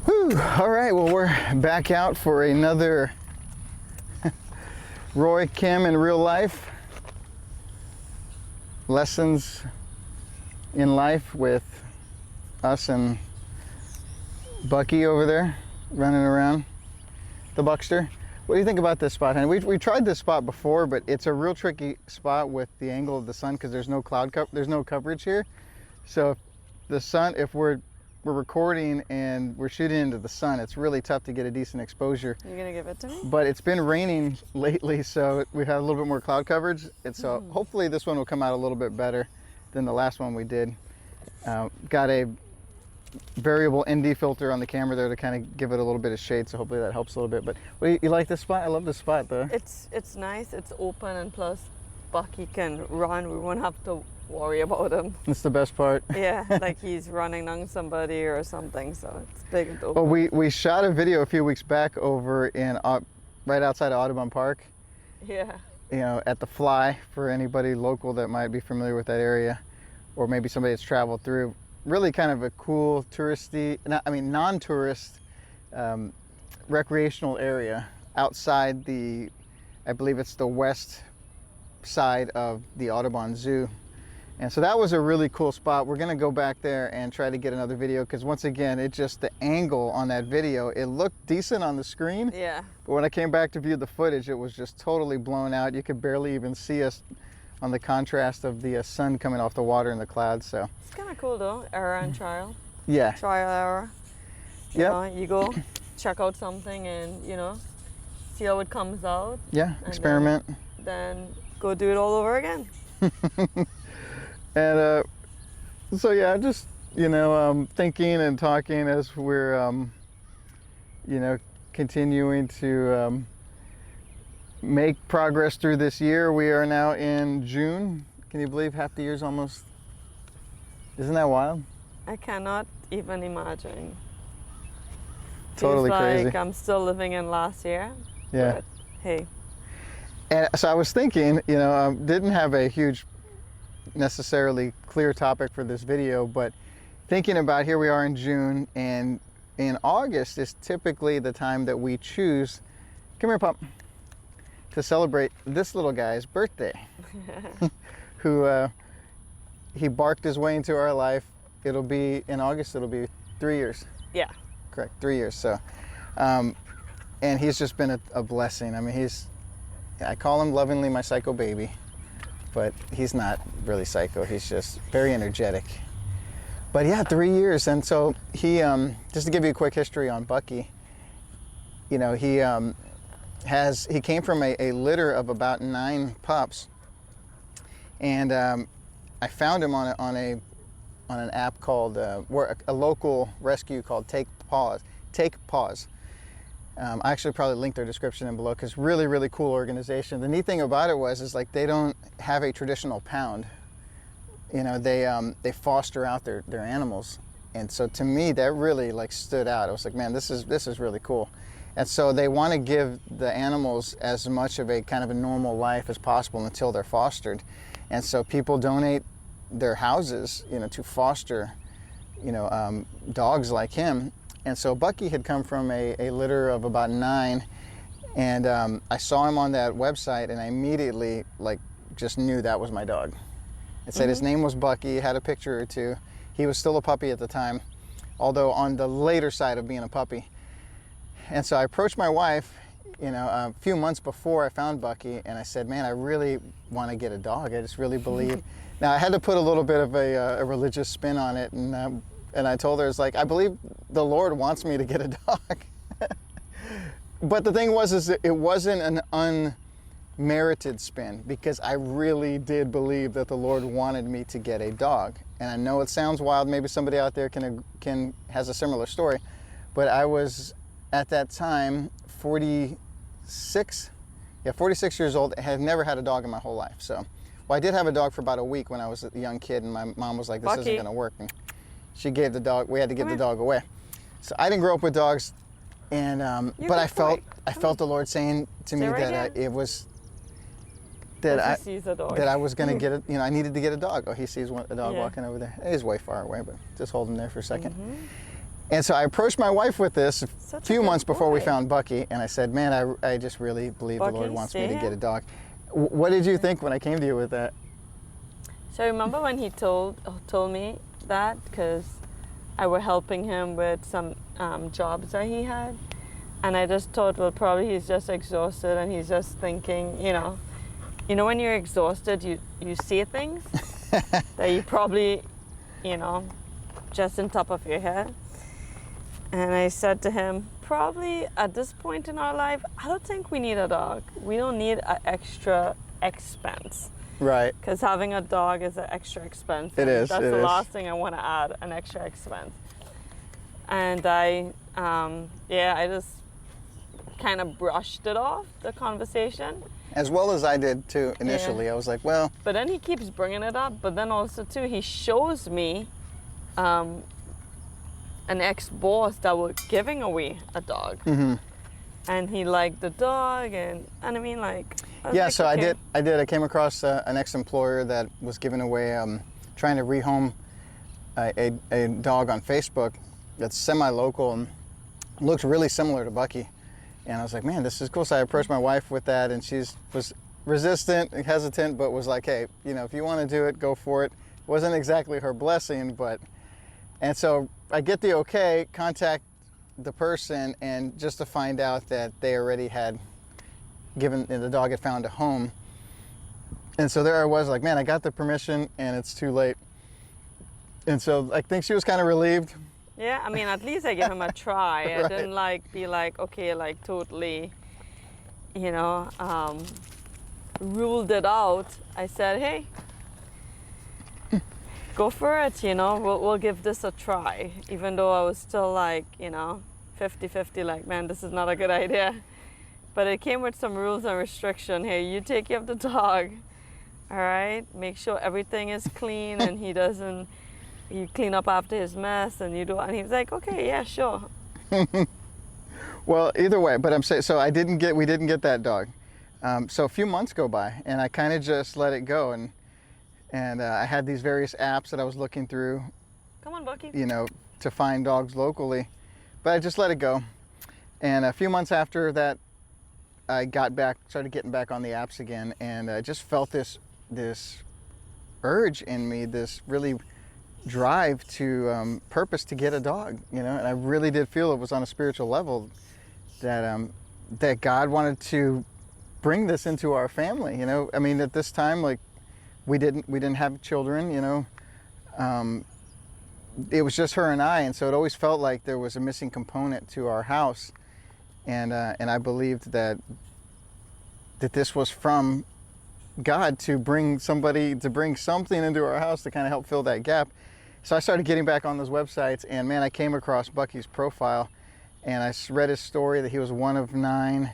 Whew. All right, well, we're back out for another Roy Kim in real life. Lessons in life with us and Bucky over there running around the Buckster. What do you think about this spot, honey? We tried this spot before, but it's a real tricky spot with the angle of the sun because there's no there's no coverage here. So if the sun, if we're recording and we're shooting into the sun, it's really tough to get a decent exposure. You're gonna give it to me? But it's been raining lately, so we've had a little bit more cloud coverage. And so hopefully this one will come out a little bit better than the last one we did. Got a variable ND filter on the camera there to kind of give it a little bit of shade, so hopefully that helps a little bit. But you like this spot? I love this spot though. It's nice, it's open, and plus Bucky can run. We won't have to worry about him. That's the best part. Yeah, like he's running on somebody or something, so it's big and open. Well, we shot a video a few weeks back over in right outside of Audubon Park. Yeah. You know, at the Fly, for anybody local that might be familiar with that area, or maybe somebody that's traveled through. Really kind of a cool touristy, non-tourist recreational area outside the, I believe it's the west side of the Audubon Zoo. And so that was a really cool spot. We're gonna go back there and try to get another video, because once again, the angle on that video, it looked decent on the screen. Yeah. But when I came back to view the footage, it was just totally blown out. You could barely even see us on the contrast of the sun coming off the water and the clouds. So It's kind of cool though, error and trial. yeah. Trial, error. Yeah. You go check out something and, see how it comes out. Yeah, experiment. Then go do it all over again. And so yeah, just thinking and talking as we're continuing to make progress through this year. We are now in June. Can you believe half the year's almost? Isn't that wild? I cannot even imagine. Totally Feels crazy. like I'm still living in last year. Yeah. But hey. And so I was thinking, didn't have a huge necessarily clear topic for this video, but thinking about, here we are in June, and in August is typically the time that we choose, come here pup, to celebrate this little guy's birthday. Who he barked his way into our life. It'll be in August, it'll be 3 years. Yeah. Correct, 3 years. So and he's just been a blessing. I mean, I call him lovingly my psycho baby, but he's not really psycho. He's just very energetic. But yeah, 3 years. And so he, just to give you a quick history on Bucky, he came from a litter of about 9 pups. And I found him on an app called, a local rescue called Take Paws. I actually probably linked their description in below, because really, really cool organization. The neat thing about it is like they don't have a traditional pound. They foster out their animals. And so to me, that really stood out. I was like, man, this is really cool. And so they want to give the animals as much of a kind of a normal life as possible until they're fostered. And so people donate their houses, to foster, dogs like him. And so Bucky had come from a litter of about 9, and I saw him on that website, and I immediately just knew that was my dog. It said his name was Bucky, had a picture or two. He was still a puppy at the time, although on the later side of being a puppy. And so I approached my wife, a few months before I found Bucky, and I said, man, I really want to get a dog. I just really believe. Now I had to put a little bit of a religious spin on it, and I told her, it's like, I believe the Lord wants me to get a dog. But the thing was, it wasn't an unmerited spin, because I really did believe that the Lord wanted me to get a dog. And I know it sounds wild. Maybe somebody out there has a similar story, but I was at that time 46 years old. I had never had a dog in my whole life. So, well, I did have a dog for about a week when I was a young kid, and my mom was like, this isn't going to work. And she gave the dog, we had to give the dog away. So I didn't grow up with dogs, and but I felt the Lord saying to me that it was that I was going to get it. I needed to get a dog. Oh, he sees a dog walking over there. He's way far away, but just hold him there for a second. And so I approached my wife with this a Such a few good months before we boy. found Bucky, and I said, man, I just really believe the Lord Bucky, wants me to stay get here. a dog. What did you think when I came to you with that? So remember when he told me that, because I were helping him with some jobs that he had, and I just thought, well, probably he's just exhausted and he's just thinking, you know when you're exhausted, you see things that you probably, just on top of your head. And I said to him, probably at this point in our life, I don't think we need a dog. We don't need an extra expense. Right. Because having a dog is an extra expense. It is. That's it the is. last thing I want to add, an extra expense. And I just kind of brushed it off, the conversation. As well as I did too initially. Yeah. I was like, well, But then he keeps bringing it up. But then also too, he shows me an ex-boss that was giving away a dog. mm-hmm. And he liked the dog, and I mean, like, I was Yeah, like, so okay. I did. I came across an ex-employer that was giving away, trying to rehome a dog on Facebook that's semi-local and looks really similar to Bucky. And I was like, man, this is cool. So I approached my wife with that, and she was resistant, hesitant, but was like, hey, if you want to do it, go for it. Wasn't exactly her blessing, but, and so I get the okay, contact the person, and just to find out that they already had the dog had found a home. And so there I was like, man, I got the permission and it's too late. And so I think she was kind of relieved. Yeah, I mean, at least I gave him a try. Right. I didn't be like, okay, like totally, ruled it out. I said, hey, go for it, we'll give this a try. Even though I was still like, 50-50, like, man, this is not a good idea. But it came with some rules and restriction. Hey, you take care of the dog, all right? Make sure everything is clean and you clean up after his mess and you do, and he was like, okay, yeah, sure. Well, either way, but I'm saying, so we didn't get that dog. So a few months go by and I kind of just let it go. And I had these various apps that I was looking through, Come on, Bucky. to find dogs locally, but I just let it go. And a few months after that, I started getting back on the apps again, and I just felt this urge in me, this really drive to purpose to get a dog, and I really did feel it was on a spiritual level that God wanted to bring this into our family. I mean, at this time, like we didn't have children, it was just her and I, and so it always felt like there was a missing component to our house. And I believed that this was from God to bring something into our house to kind of help fill that gap. So I started getting back on those websites, and man, I came across Bucky's profile, and I read his story that he was one of 9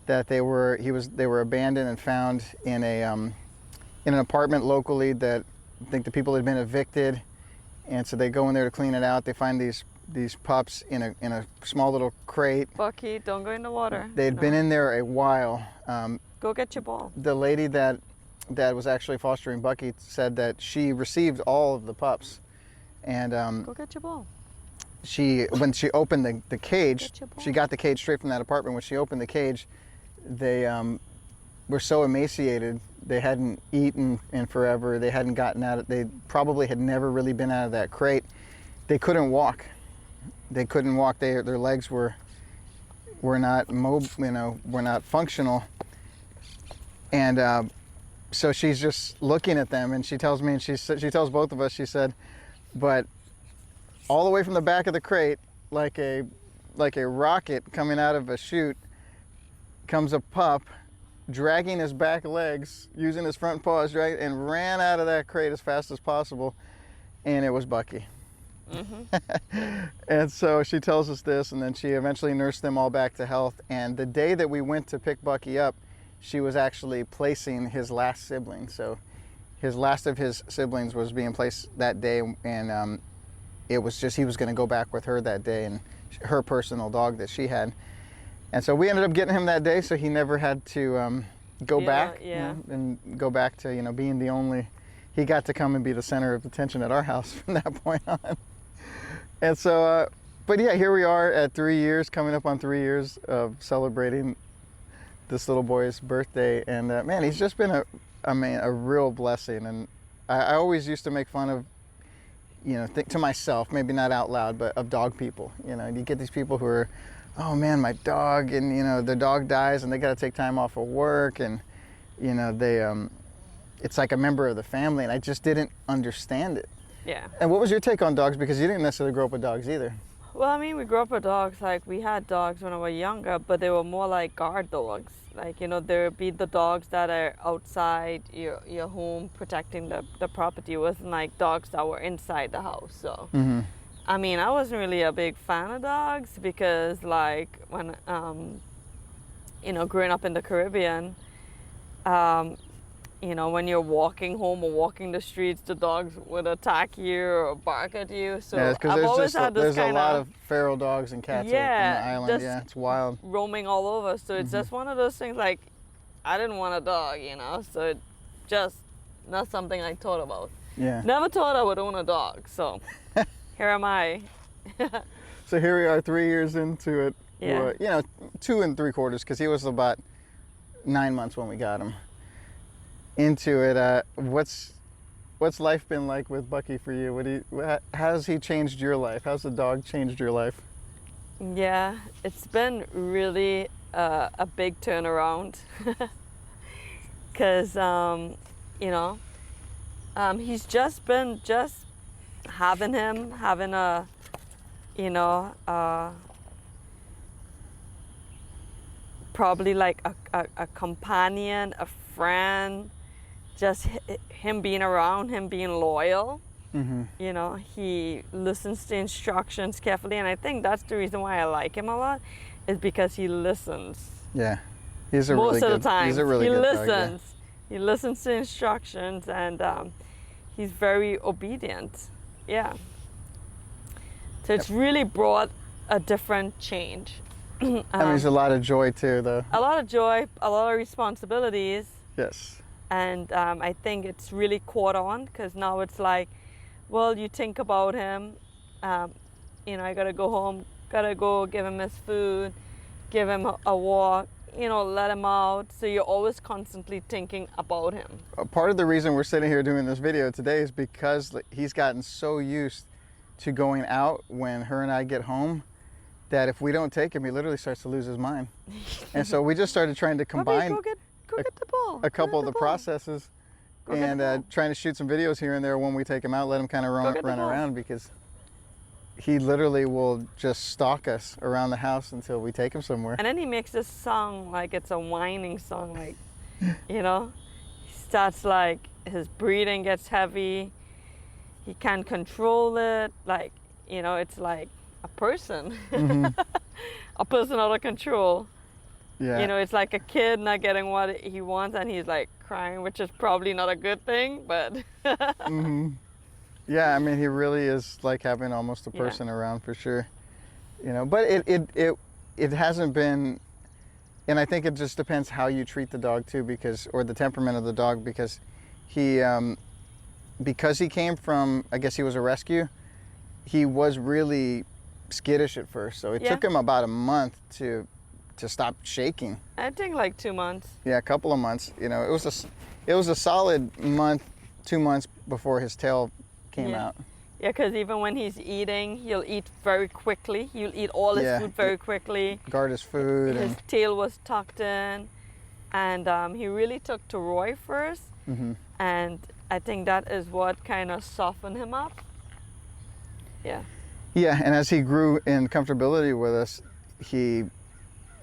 that they were abandoned and found in an apartment locally that I think the people had been evicted, and so they go in there to clean it out. They find these pups in a small little crate. Bucky, don't go in the water. They'd been in there a while. Go get your ball. The lady that was actually fostering Bucky said that she received all of the pups, and Go get your ball. when she opened the cage, Get your ball. she got the cage straight from that apartment. When she opened the cage, they were so emaciated. They hadn't eaten in forever. They hadn't gotten out. They probably had never really been out of that crate. They couldn't walk. Their legs were not were not functional. And so she's just looking at them, and she tells me, and she tells both of us, she said, but all the way from the back of the crate, like a rocket coming out of a chute, comes a pup, dragging his back legs, using his front paws, and ran out of that crate as fast as possible, and it was Bucky. Mm-hmm. And so she tells us this, and then she eventually nursed them all back to health. And the day that we went to pick Bucky up, she was actually placing his last sibling. So his last of his siblings was being placed that day, and it was just, he was going to go back with her that day, and her personal dog that she had. And so we ended up getting him that day, so he never had to go back. Yeah. And go back to being the only. He got to come and be the center of attention at our house from that point on. And so But yeah, here we are at 3 years, coming up on 3 years of celebrating this little boy's birthday, and man, he's just been a real blessing. And I always used to make fun of, think to myself, maybe not out loud, but of dog people. You get these people who are, oh man, my dog, and their dog dies, and they got to take time off of work, and they it's like a member of the family, and I just didn't understand it. Yeah. And what was your take on dogs? Because you didn't necessarily grow up with dogs either. Well, I mean, we grew up with dogs. Like, we had dogs when I was younger, but they were more like guard dogs. Like, there would be the dogs that are outside your home protecting the property. It wasn't like dogs that were inside the house. So, I mean, I wasn't really a big fan of dogs because, like, when, growing up in the Caribbean, when you're walking home or walking the streets, the dogs would attack you or bark at you. So yeah, because I've always had this there's a lot of feral dogs and cats on the island. Yeah, it's wild. Roaming all over. So it's just one of those things, like, I didn't want a dog, so it just not something I thought about. Yeah. Never thought I would own a dog. So here am I. So here we are 3 years into it. Yeah. 2 3/4, because he was about 9 months when we got him. Into it, what's life been like with Bucky for you? How's he changed your life? How's the dog changed your life? Yeah, it's been really a big turnaround because he's just been having probably like a companion, a friend. Just him being around, him being loyal. He listens to instructions carefully, and I think that's the reason why I like him a lot, is because he listens. Yeah, he's a most really of good, the time. He's a really he good listens. dog, yeah. He listens to instructions, and he's very obedient. Yeah. So it's really brought a different change. There's a lot of joy too, though. A lot of joy, a lot of responsibilities. Yes. And I think it's really caught on, because now it's like, well, you think about him, I gotta go home, gotta go give him his food, give him a walk, let him out. So you're always constantly thinking about him. Part of the reason we're sitting here doing this video today is because he's gotten so used to going out when her and I get home that if we don't take him, he literally starts to lose his mind. And so we just started trying to combine Go get the ball. a couple of the processes and trying to shoot some videos here and there when we take him out, let him kind of run around, because he literally will just stalk us around the house until we take him somewhere. And then he makes this song like it's a whining song, like, he starts, like, his breathing gets heavy. He can't control it. Like, it's like a person. A person out of control. Yeah. It's like a kid not getting what he wants, and he's like crying, which is probably not a good thing, but. Yeah, I mean, he really is like having almost a person around, for sure. But it hasn't been, and I think it just depends how you treat the dog too, or the temperament of the dog, because he came from, I guess he was a rescue, he was really skittish at first. So it took him about a month to stop shaking. I think like 2 months. Yeah, a couple of months. It was a solid month, 2 months before his tail came out. Yeah, because even when he's eating, he'll eat very quickly. He'll eat all his food very quickly. Guard his food. His tail was tucked in. And he really took to Roy first. And I think that is what kind of softened him up. Yeah. Yeah, and as he grew in comfortability with us,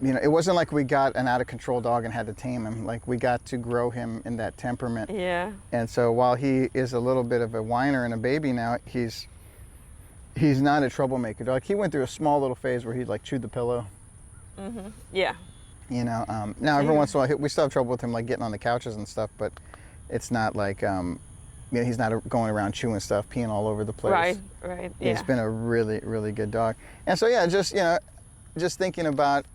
it wasn't like we got an out-of-control dog and had to tame him. Like, we got to grow him in that temperament. Yeah. And so while he is a little bit of a whiner and a baby now, he's not a troublemaker dog. He went through a small little phase where he'd like chewed the pillow. Yeah. Now every once in a while, we still have trouble with him like getting on the couches and stuff, but it's not like, he's not going around chewing stuff, peeing all over the place. Right, yeah. He's been a really, really good dog. And so, yeah, just thinking about,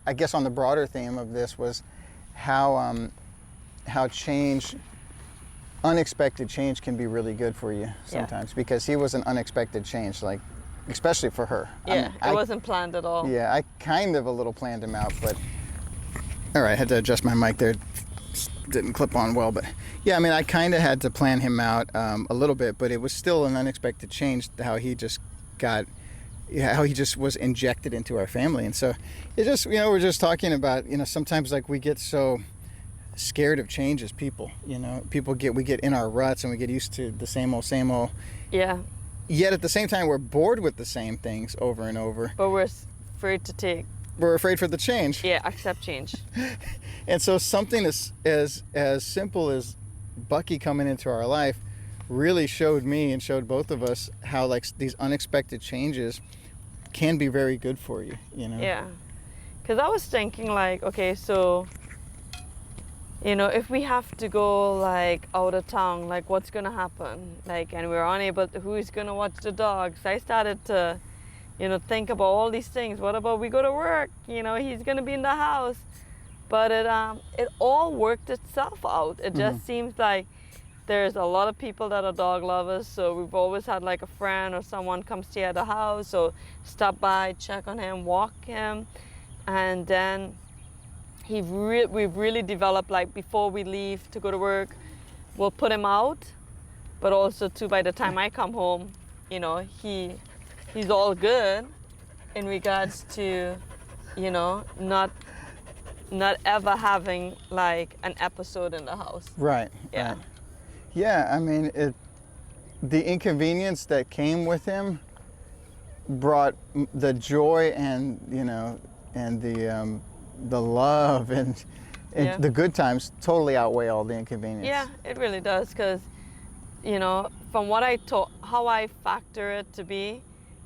I guess on the broader theme of this was how unexpected change can be really good for you sometimes, because he was an unexpected change. Like, especially for her. Yeah, it wasn't planned at all. Yeah, I kind of a little planned him out, but all right, I had to adjust my mic there. Didn't clip on well, but yeah, I mean, I kind of had to plan him out a little bit, but it was still an unexpected change how he just was injected into our family. And so it just, we're just talking about, sometimes like we get so scared of change as people, we get in our ruts and we get used to the same old. Yeah. Yet at the same time, we're bored with the same things over and over. But we're afraid for the change. Yeah, accept change. And so something as simple as Bucky coming into our life really showed me and showed both of us how like these unexpected changes can be very good for you, Yeah. Because I was thinking like, okay, so, if we have to go like out of town, like what's going to happen? Like, and we're unable to, who's going to watch the dogs? I started to, think about all these things. What about we go to work? He's going to be in the house. But it all worked itself out. It just seems like there's a lot of people that are dog lovers. So we've always had like a friend or someone come stay at the house or stop by, check on him, walk him. And then we've really developed, like before we leave to go to work, we'll put him out. But also too, by the time I come home, he's all good in regards to, not ever having like an episode in the house. Right. Yeah. Right. Yeah, I mean, the inconvenience that came with him brought the joy and the love and the good times totally outweigh all the inconvenience. Yeah, it really does, because from what how I factor it to be,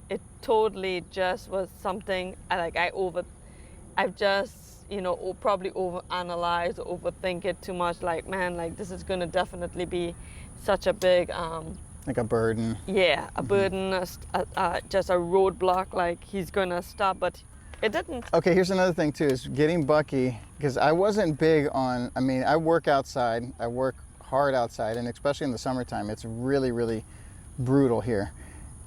it totally just was something I've just probably overanalyze or overthink it too much. Like, man, like this is going to definitely be such a big like a burden. Yeah, a burden, just a roadblock. Like he's going to stop, but it didn't. Okay, here's another thing too, is getting Bucky, because I wasn't big on, I work outside, I work hard outside, and especially in the summertime, it's really, really brutal here.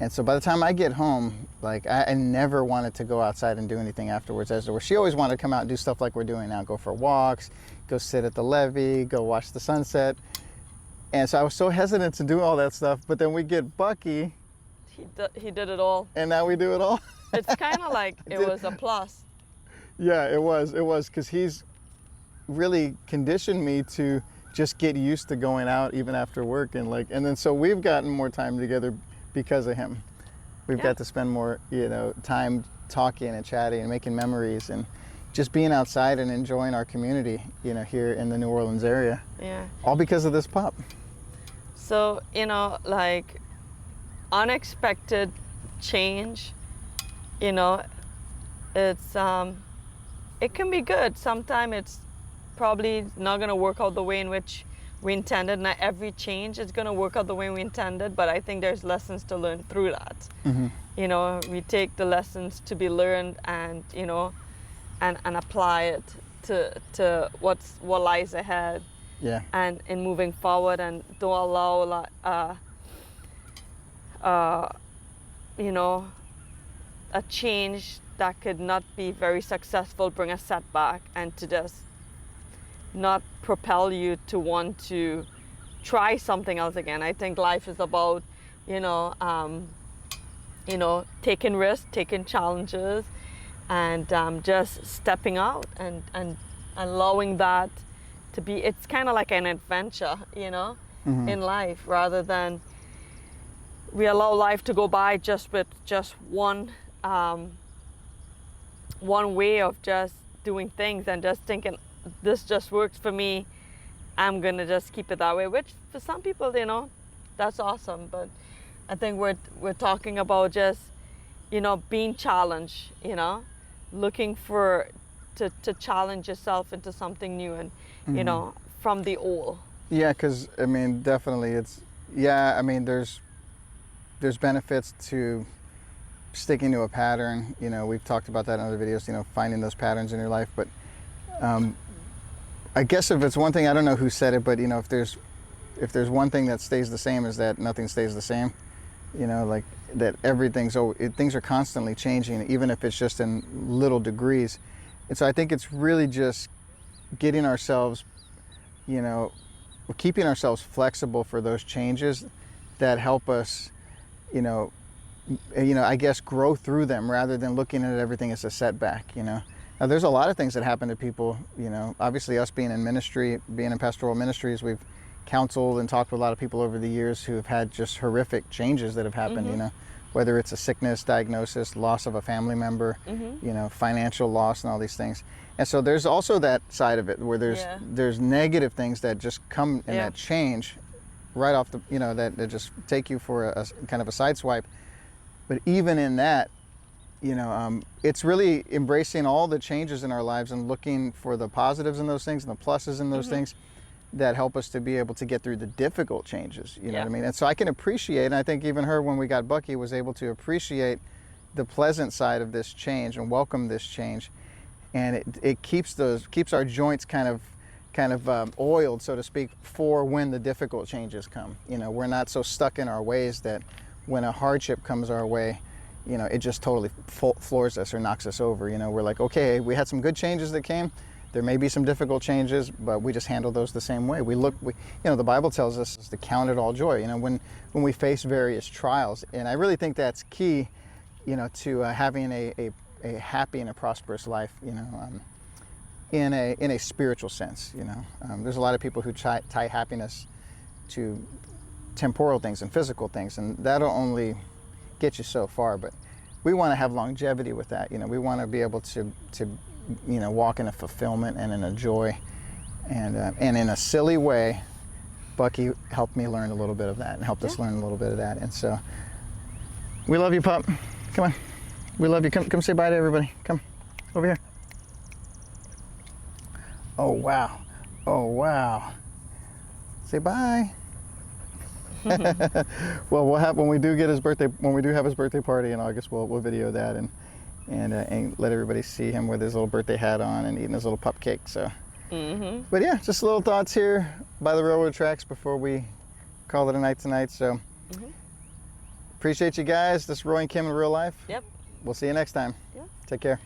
And so by the time I get home, like I never wanted to go outside and do anything afterwards. She always wanted to come out and do stuff like we're doing now, go for walks, go sit at the levee, go watch the sunset. And so I was so hesitant to do all that stuff, but then we get Bucky. He did it all. And now we do it all. It's kind of like it was a plus. Yeah, it was, because he's really conditioned me to just get used to going out even after work, and then so we've gotten more time together because of him. We've got to spend more, time talking and chatting and making memories and just being outside and enjoying our community, here in the New Orleans area. Yeah. All because of this pup. So, like unexpected change, it's it can be good. Sometimes it's probably not going to work out the way in which we intended. Not every change is going to work out the way we intended, but I think there's lessons to learn through that. Mm-hmm. We take the lessons to be learned and and apply it to what lies ahead. Yeah. And in moving forward, and don't allow a change that could not be very successful bring a setback, and to just not propel you to want to try something else again. I think life is about, taking risks, taking challenges, and just stepping out and allowing that to be. It's kind of like an adventure, mm-hmm. in life, rather than we allow life to go by just with just one way of just doing things and just thinking, this just works for me, I'm gonna just keep it that way, which for some people, that's awesome. But I think we're talking about just, being challenged, looking to challenge yourself into something new, and mm-hmm. From the old. Yeah, because definitely there's benefits to sticking to a pattern. We've talked about that in other videos, finding those patterns in your life. But I guess if it's one thing, I don't know who said it, but if there's one thing that stays the same, is that nothing stays the same. that things are constantly changing, even if it's just in little degrees. And so I think it's really just getting ourselves, keeping ourselves flexible for those changes that help us, I guess grow through them rather than looking at everything as a setback. Now there's a lot of things that happen to people. Obviously us being in ministry, being in pastoral ministries, we've counseled and talked with a lot of people over the years who have had just horrific changes that have happened. Whether it's a sickness diagnosis, loss of a family member, financial loss, and all these things. And so there's also that side of it where there's negative things that just come in that change right off the, that just take you for a kind of a sideswipe. But even in that, it's really embracing all the changes in our lives and looking for the positives in those things and the pluses in those things that help us to be able to get through the difficult changes. You know what I mean? And so I can appreciate, and I think even her, when we got Bucky, was able to appreciate the pleasant side of this change and welcome this change. And it keeps our joints kind of oiled, so to speak, for when the difficult changes come. We're not so stuck in our ways that when a hardship comes our way, it just totally floors us or knocks us over. We're like, okay, we had some good changes that came. There may be some difficult changes, but we just handle those the same way. The Bible tells us to count it all joy, when we face various trials. And I really think that's key, to having a happy and a prosperous life, in a spiritual sense. There's a lot of people who tie happiness to temporal things and physical things, and that'll only get you so far. But we want to have longevity with that. We want to be able to walk in a fulfillment and in a joy, and in a silly way, Bucky helped me learn a little bit of that and helped us learn a little bit of that. And so we love you, pup. Come on, we love you. Come say bye to everybody. Come over here. Oh wow, say bye. Well, when we do have his birthday party in August, we'll video that and let everybody see him with his little birthday hat on and eating his little pup cake. So, but yeah, just little thoughts here by the railroad tracks before we call it a night tonight. So, appreciate you guys. This is Roy and Kim in real life. Yep. We'll see you next time. Yeah. Take care.